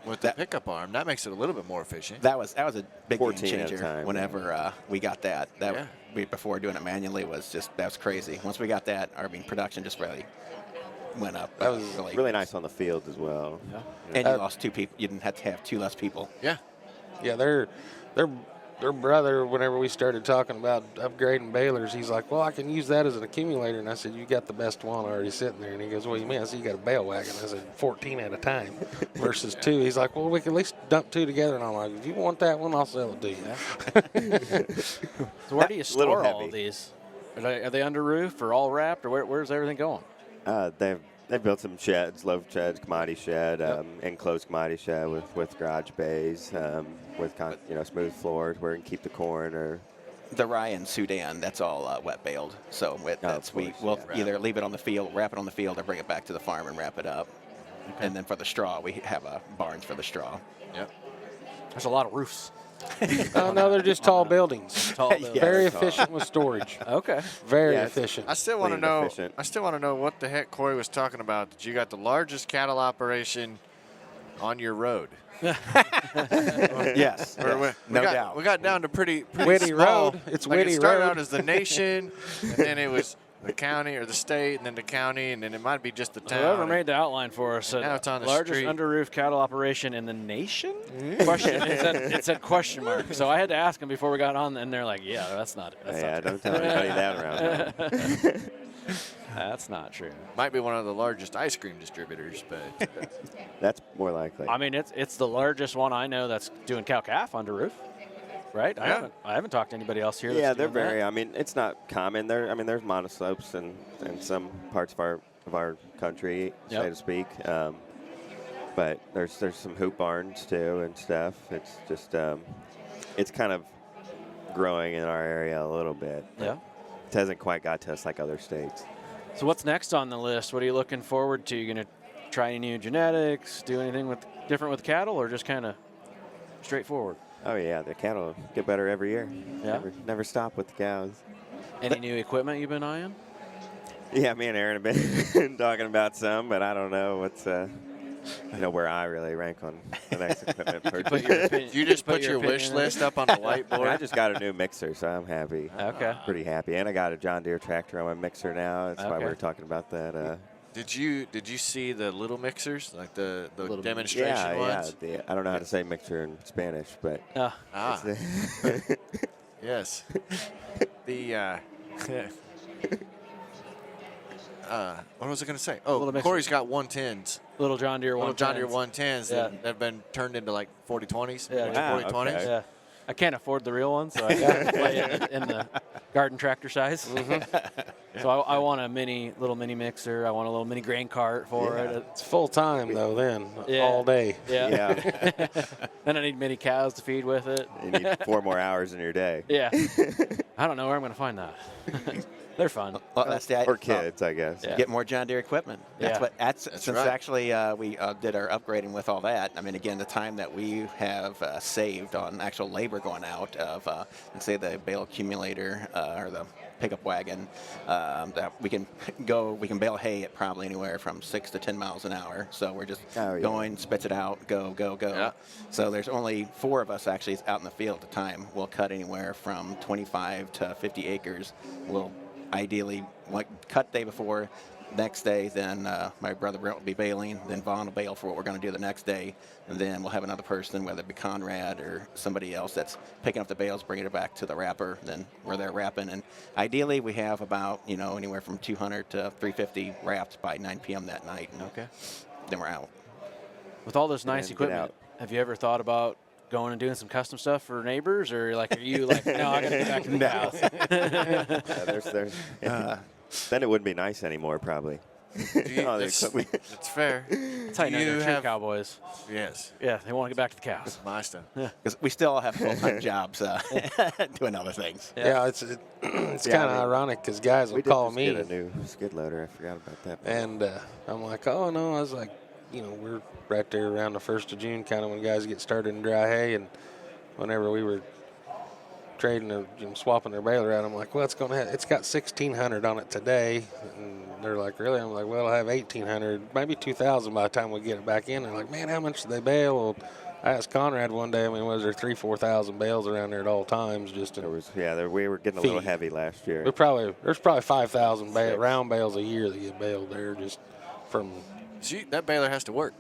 with the pickup arm, that makes it a little bit more efficient. That was a big game 14 at a changer time, whenever we got that. Yeah. Before doing it manually that was crazy. Once we got that, our production just really went up. That was Really nice on the field as well. Yeah. And you lost 2 people. You didn't have to have 2 less people. Yeah. Yeah, their brother, whenever we started talking about upgrading balers, he's like, well, I can use that as an accumulator. And I said, you got the best one already sitting there. And he goes, what do you mean? I said, you got a bale wagon. I said, 14 at a time versus 2. He's like, well, we can at least dump 2 together. And I'm like, if you want that one, I'll sell it to you. So where do you Little store all heavy. of these? Are they under roof or all wrapped, or where's everything going? They've built some sheds, loaf sheds, commodity shed, enclosed commodity shed with garage bays, with smooth floors where you can keep the corn or. The rye in Sudan, that's all wet baled. So we'll either leave it on the field, wrap it on the field, or bring it back to the farm and wrap it up. Okay. And then for the straw, we have barns for the straw. Yep. There's a lot of roofs. No, they're just tall buildings. Tall buildings. Yeah. Very tall. efficient with storage. Okay. Very Yeah, it's- efficient. I still want to Clean, know. efficient. I still want to know what the heck Corey was talking about. That you got the largest cattle operation on your road. Yes. No doubt. We got down to pretty Whitte small. Road. It's like Whitte It started Road. out as the nation, and then it was the county or the state, and then the county, and then it might be just the town. Whoever made the outline for us said Now it's on the largest street. under roof cattle operation in the nation? Question. It said question mark. So I had to ask them before we got on, and they're like, "Yeah, that's not it. Yeah, don't tell anybody that around here. That's not true." Might be one of the largest ice cream distributors, but That's more likely. I mean, it's the largest one I know that's doing cow calf under roof, right? Yeah. I haven't talked to anybody else here. Yeah, that's they're doing that. very. I mean, it's not common. There's monoslopes in some parts of our country, Yep. so to speak. But there's some hoop barns too and stuff. It's just it's kind of growing in our area a little bit. Yeah. It hasn't quite got to us like other states. So what's next on the list? What are you looking forward to? You gonna try any new genetics? Do anything different with cattle, or just kind of straightforward? Oh yeah, the cattle get better every year. Yeah. Never stop with the cows. Any new equipment you've been eyeing? Yeah, me and Aaron have been talking about some, but I don't know what's where I really rank on the next equipment purchase. you just Put put your your wish opinion in. list up on the whiteboard. I just got a new mixer, so I'm happy. Okay. Pretty happy, and I got a John Deere tractor on my mixer now. That's why we Okay. were talking about that. Did you see the little mixers, like the Little- demonstration Yeah, ones? I don't know how to say mixer in Spanish, but Ah, yes. The what was I going to say? Oh, Little mixer. Corey's got 110s. Little John Deere 110s. Little John Deere 110s Yeah. that have been turned into like 4020s. Yeah. Wow, 4020s. okay. Yeah. I can't afford the real one, so I got to play in the garden tractor size. So I want a little mini mixer. I want a little mini grain cart for Yeah. it. It's full time though. Then Yeah. all day. Yeah. yeah, Then I need mini cows to feed with it. you need 4 more hours in your day. Yeah. I don't know where I'm going to find that. They're fun. Well, that's the Or kids, I guess. Yeah. Get more John Deere equipment. Yeah. That's That's since right. actually we did our upgrading with all that. I mean, again, the time that we have saved on actual labor going out of, let's say, the bale accumulator or the pickup wagon, that we can bale hay at probably anywhere from 6 to 10 miles an hour. So we're just going, spits it out, go, go, go. Yeah. So there's only 4 of us actually out in the field at the time. We'll cut anywhere from 25 to 50 acres. We'll ideally cut day before. Next day, then my brother Brent will be baling. Then Vaughn will bale for what we're going to do the next day, and then we'll have another person, whether it be Conrad or somebody else, that's picking up the bales, bringing it back to the wrapper. Then we're there wrapping, and ideally we have about anywhere from 200 to 350 wrapped by 9 p.m. that night. And Okay. then we're out. With all this nice then get equipment, out. have you ever thought about going and doing some custom stuff for neighbors, or are you like, no, I got to get back to the house? Then it wouldn't be nice anymore, probably. All the equipment. It's fair. That's how you know Do they're you true have- cowboys. Yes. Yeah, they want to get back to the cows. My stuff. Because we still all have full-time jobs doing other things. Yeah, it's Yeah, kind of I mean, ironic because guys will We did call just me. get a new skid loader. I forgot about that. And I'm like, oh, no. I was like, we're right there around the 1st of June, kind of when guys get started in dry hay. And whenever we were trading or swapping their baler out, I'm like, well, it's got 1,600 on it today. And they're like, really? I'm like, well, I'll have 1,800, maybe 2,000 by the time we get it back in. They're like, man, how much do they bale? Well, I asked Conrad one day, was there 3,000-4,000 bales around there at all times? Just to We were getting a little feed. heavy last year. there's probably 5,000 round bales a year that get baled there just from. See, that baler has to work.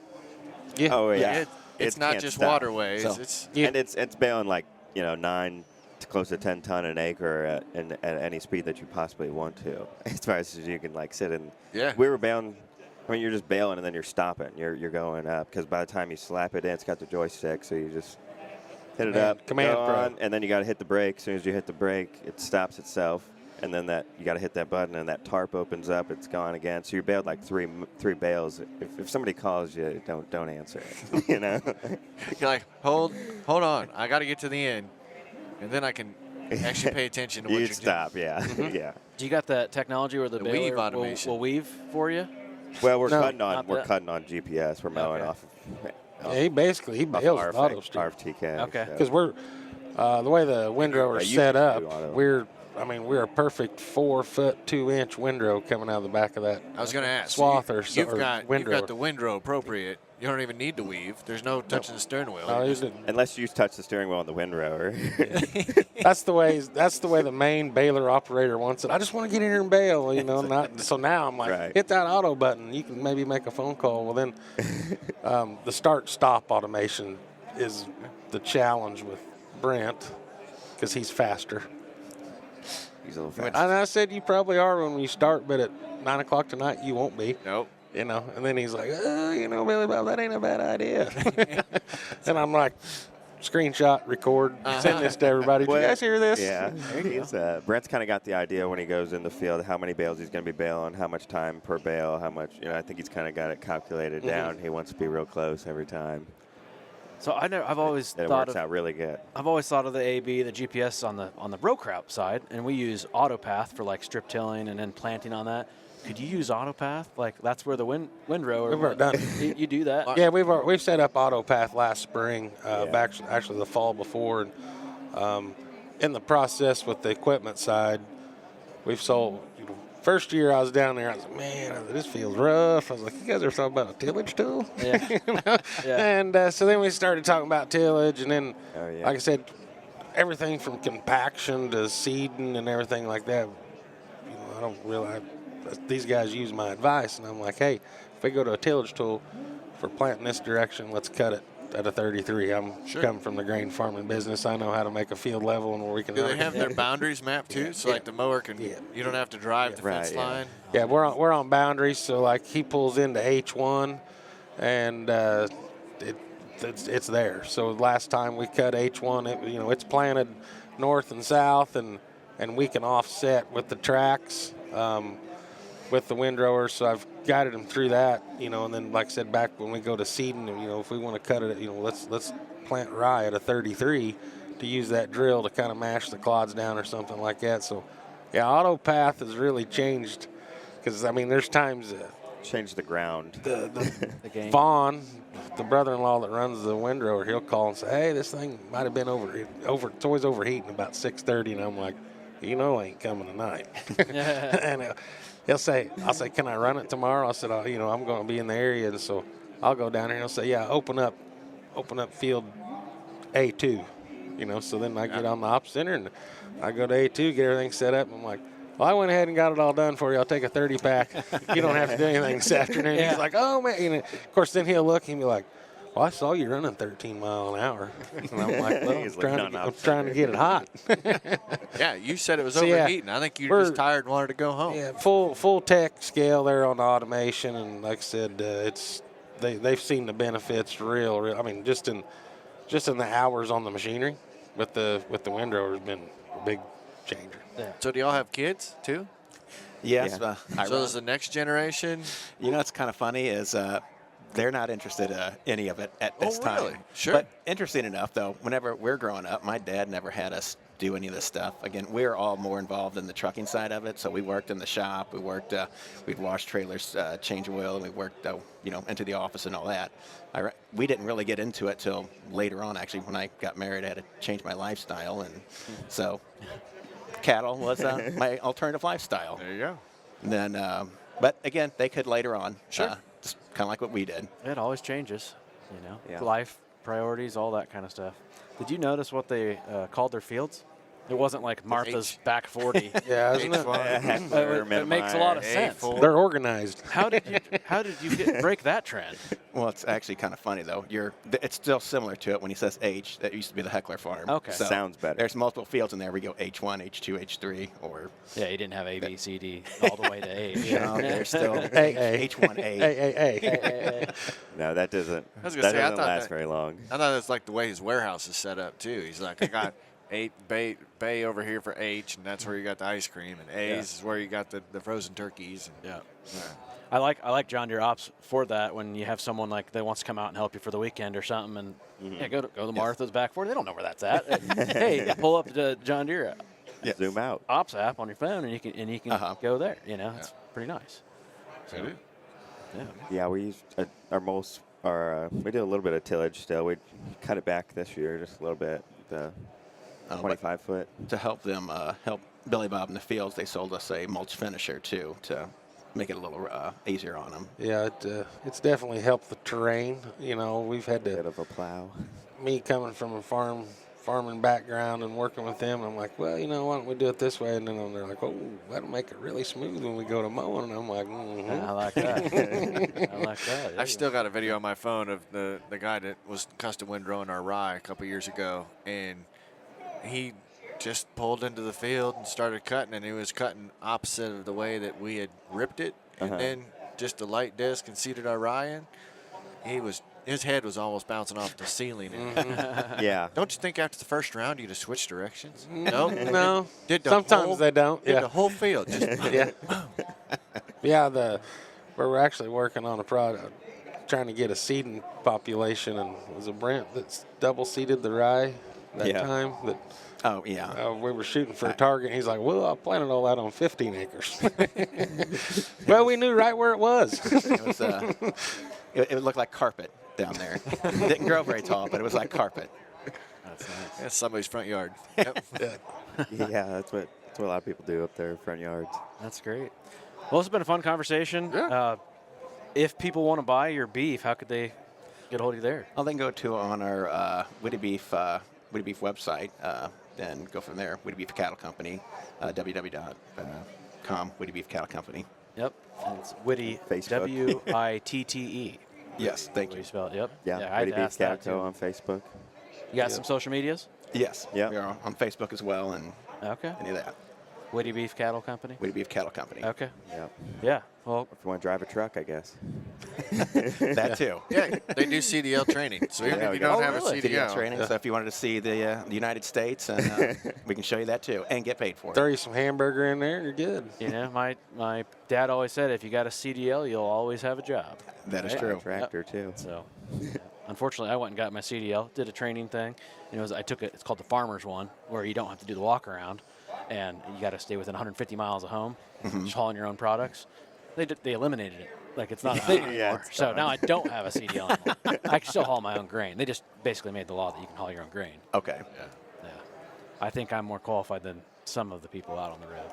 Yeah. Oh yeah. It's It not can't just stop. waterways. So- It's And it's baling 9 to close to 10 ton an acre at any speed that you possibly want to. As far as you can sit in. Yeah. We were baling. You're just bailing and then you're stopping. You're going up because by the time you slap it in, it's got the joystick, so you just hit it up, Command go Pro. on, and then you got to hit the brake. As soon as you hit the brake, it stops itself, and then you got to hit that button, and that tarp opens up. It's gone again. So you bailed like three bales. If somebody calls you, don't answer it. you're like, hold on. I got to get to the end, and then I can actually pay attention to what You'd you're stop. Yeah, yeah. Do you got that technology where the The baler weave automation. will weave for you? Well, we're No, cutting not that. on GPS. We're mowing Okay. off. Yeah, he bales with auto steer. RFT cab. Okay. so. Because we're the way the windrower's Yeah, you set can up, do auto. we're a perfect 4-foot 2-inch windrow coming out of the back of that. I was going to ask. Swath so or so- you've or got windrower. the windrow appropriate. You don't even need to weave. There's no touching the steering wheel. No, You he just- didn't. Unless you touch the steering wheel on the windrower. That's the way the main baler operator wants it. I just want to get in here and bale, so now I'm like, Right. hit that auto button. You can maybe make a phone call. Well, then the start-stop automation is the challenge with Brent because he's faster. He's a little fast. And I said you probably are when you start, but at 9 o'clock tonight you won't be. Nope. And then he's like, Billy Bob, that ain't a bad idea. And I'm like, screenshot, record, send this to everybody. Did you guys hear this? Yeah. Brent's kind of got the idea when he goes in the field how many bales he's going to be baling, how much time per bale, how much. I think he's kind of got it calculated down. He wants to be real close every time. So I've always And it thought works of out really good. I've always thought of the AB, the GPS on the row crop side, and we use AutoPath for like strip tilling and then planting on that. Could you use AutoPath? Like that's where the windrow. We've already done it. You do that? Yeah, we've set up AutoPath last spring, back actually the fall before, and in the process with the equipment side, we've sold. First year I was down there, I was like, man, this feels rough. I was like, you guys ever thought about a tillage tool? Yeah. Yeah. And so then we started talking about tillage, and then, Oh, yeah. like I said, everything from compaction to seeding and everything like that. I don't realize these guys use my advice, and I'm like, hey, if we go to a tillage tool for planting this direction, let's cut it at a 33. I'm coming from the grain farming business. I know how to make a field level and where we can. Do they have their boundaries mapped too? So like the mower can, Yeah. you don't have to drive the fence Right, yeah. line. Yeah, we're on boundaries. So like he pulls into H1, and it's there. So last time we cut H1, it's planted north and south, and we can offset with the tracks. With the windrower, so I've guided them through that, and then like I said, back when we go to seeding, if we want to cut it, let's plant rye at a 33 to use that drill to kind of mash the clods down or something like that. So Yeah, AutoPath has really changed because, I mean, there's times Change the ground. The game. Vaughn, the brother-in-law that runs the windrower, he'll call and say, hey, this thing might have been it's always overheating about 6:30, and I'm like, you know I ain't coming tonight. And I'll say, can I run it tomorrow? I said, you know, I'm going to be in the area, and so I'll go down here, and he'll say, yeah, open up field A2, you know, so then I get on the op center, and I go to A2, get everything set up, and I'm like, well, I went ahead and got it all done for you. I'll take a 30-pack. You don't have to do anything this afternoon. Yeah. He's like, oh, man. And of course, then he'll look and be like, well, I saw you running 13 mile an hour. And I'm like, well, I'm trying to get it hot. Yeah, you said it was So, yeah, overheating. I think you were just tired and wanted to go home. Yeah, full tech scale there on the automation. And like I said, they've seen the benefits real. I mean, just in the hours on the machinery with the windrower has been a big changer. Yeah. So do y'all have kids too? Yes. Yeah. So is the next generation? You know what's kind of funny is they're not interested in any of it at this really? time. Sure. But interesting enough, though, whenever we're growing up, my dad never had us do any of this stuff. Again, we're all more involved in the trucking side of it. So we worked in the shop. We'd wash trailers, change oil, and we worked, into the office and all that. We didn't really get into it till later on. Actually, when I got married, I had to change my lifestyle, and so cattle was my alternative lifestyle. There you go. And then, but again, they could later on. Sure. Just kind of like what we did. It always changes, you know. Yeah. Life, priorities, all that kind of stuff. Did you notice what they called their fields? It wasn't like Martha's H. back 40. Yeah, isn't it? It makes a lot of sense. They're organized. How did you break that trend? Well, it's actually kind of funny though. It's still similar to it when he says H. That used to be the Heckler farm. Okay. So Sounds better. There's multiple fields in there. We go H1, H2, H3, or Yeah, you didn't have A, B, C, D all the way to A. there's still A. H1A. Hey. No, that doesn't. I was gonna That say, I doesn't thought last that- very long. I thought it's like the way his warehouse is set up too. He's like, I got bay over here for H, and that's where you got the ice cream, and A's is where you got the frozen turkeys. And, Yeah. I like John Deere ops for that when you have someone like that wants to come out and help you for the weekend or something, and yeah, go to Martha's back 40. They don't know where that's at. Hey, pull up the John Deere Zoom out. ops app on your phone, and you can go there. You know, it's pretty nice. So, yeah. Yeah, we used we did a little bit of tillage still. We cut it back this year just a little bit. The 25 foot. To help them help Billy Bob in the fields, they sold us a mulch finisher too to make it a little easier on them. Yeah, it's definitely helped the terrain. You know, we've had Bit to, of a plow. me coming from a farming background and working with them, I'm like, well, you know, why don't we do it this way? And then they're like, oh, that'll make it really smooth when we go to mowing. And I'm like, I like that. I like that. I've still got a video on my phone of the guy that was custom windrowing our rye a couple years ago, and he just pulled into the field and started cutting, and he was cutting opposite of the way that we had ripped it, and then just a light disc and seeded our rye in. His head was almost bouncing off the ceiling. Yeah. Don't you think after the first round you'd have switched directions? No. no. Did the Sometimes whole, they don't. Did Yeah. the whole field. Just Yeah. Yeah, where we're actually working on a product, trying to get a seeding population, and it was a Brent that's double seeded the rye that time. That Oh yeah. we were shooting for a target, and he's like, well, I planted all that on 15 acres. Well, we knew right where it was. It was it looked like carpet down there. It didn't grow very tall, but it was like carpet. That's nice. that's somebody's front yard. Yep. Yeah, that's what a lot of people do up there, front yards. That's great. Well, it's been a fun conversation. Yeah. If people want to buy your beef, how could they get a hold of you there? Well, they can go to on our Witte Beef website and go from there. Witte Beef Cattle Company, www.com, Witte Beef Cattle Company. Yep. And it's Witte, Facebook. Witte. Yes, thank Way you. you spell it. Yep. Yeah, I had Witte to Beef ask that Cattle too. on Facebook. You got some social medias? Yes. Yep. We are on Facebook as well and Okay. any of that. Witte Beef Cattle Company? Witte Beef Cattle Company. Okay. Yep. Yeah. Well, If you want to drive a truck, I guess. That too. Yeah, they do CDL training. So even Yeah, if we you got don't it. have Oh, a really? Video CDL, training. So if you wanted to see the United States, and we can show you that too, and get paid for Throw it. you some hamburger in there, and you're good. you know, my dad always said if you got a CDL, you'll always have a job. That is Right. true. Tractor, too. So, unfortunately, I went and got my CDL, did a training thing. It's called the farmer's one, where you don't have to do the walk around. and you got to stay within 150 miles of home, just hauling your own products. They eliminated it. Like, it's not a thing anymore. it's So gone. now I don't have a CDL anymore. I can still haul my own grain. They just basically made the law that you can haul your own grain. Okay. Yeah. I think I'm more qualified than some of the people out on the road.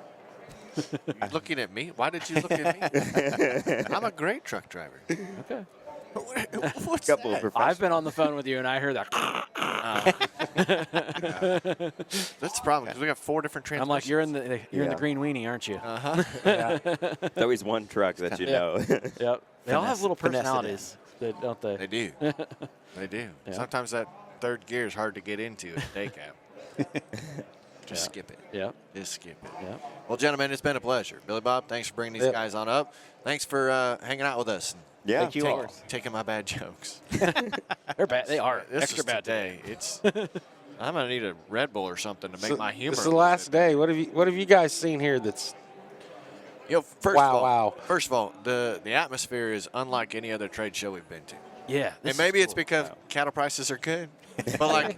You're looking at me? Why did you look at me? I'm a great truck driver. Okay. What's Couple that? of I've been on the phone with you, and I heard that. That's the problem because we got 4 different I'm transmissions. like, you're in the Yeah. green weenie, aren't you? There's always one truck that you know. Yep. They all have little Finesse it in. personalities, don't they? They do. They do. Yeah. Sometimes that third gear is hard to get into in day cab. Just Yeah. skip it. Yep. Just skip it. Yep. Well, gentlemen, it's been a pleasure. Billy Bob, thanks for bringing these Yep. guys on up. Thanks for hanging out with us. Yeah, Thank you take- all. Taking my bad jokes. They're bad. They are This extra is bad today. It's. I'm gonna need a Red Bull or something to make my humor. This is the last day. What have you guys seen here that's You know, first Wow, of all, wow. First of all, the atmosphere is unlike any other trade show we've been to. Yeah. And maybe it's because cattle prices are good, but like,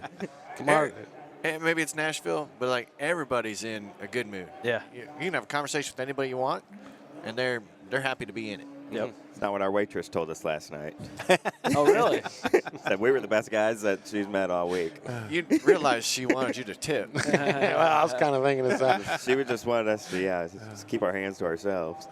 and maybe it's Nashville, but like everybody's in a good mood. Yeah. You can have a conversation with anybody you want, and they're happy to be in it. Yep. It's not what our waitress told us last night. Oh, really? Said we were the best guys that she's met all week. You realize she wanted you to tip. well, I was kind of thinking of that. She would just want us to, just keep our hands to ourselves.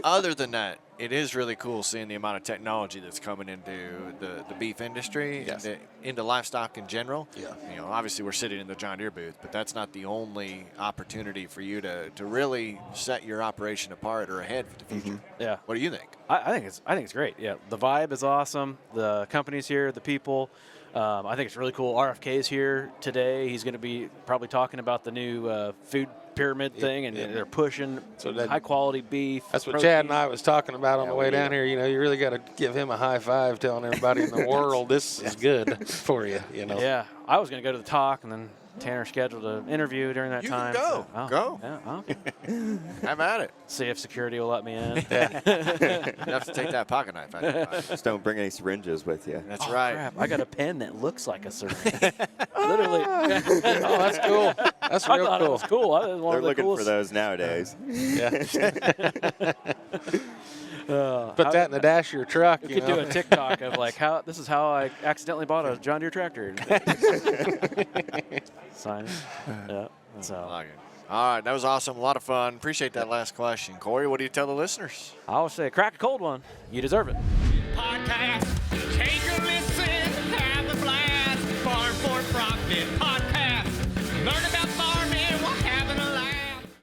Other than that, it is really cool seeing the amount of technology that's coming into the beef industry, Yes. into livestock in general. Yeah. You know, obviously we're sitting in the John Deere booth, but that's not the only opportunity for you to really set your operation apart or ahead for the future. Yeah. What do you think? I think it's great. Yeah, the vibe is awesome. The company's here, the people. I think it's really cool. RFK's here today. He's going to be probably talking about the new food pyramid thing, and they're pushing So that- high quality beef. That's what protein. Chad and I was talking about on the way we down here. You know, you really got to give him a high five, telling everybody in the world this is good for you. You know. Yeah, I was going to go to the talk, and then Tanner scheduled an interview during that You can time. go. So, Go. Yeah, I'll Have at it. see if security will let me in. You have to take that pocket knife out of your pocket. Just don't bring any syringes with you. That's Oh, right. crap. I got a pen that looks like a syringe. Literally. Oh, that's cool. That's I real thought it cool. was cool. I was one They're of the looking coolest. for those nowadays. Put that in the dash of your truck. You You could know? do a TikTok of like this is how I accidentally bought a John Deere tractor. Sign it. Yeah. I So like it. All right, that was awesome. A lot of fun. Appreciate that last question. Corey, what do you tell the listeners? I always say, crack a cold one. You deserve it. Podcast.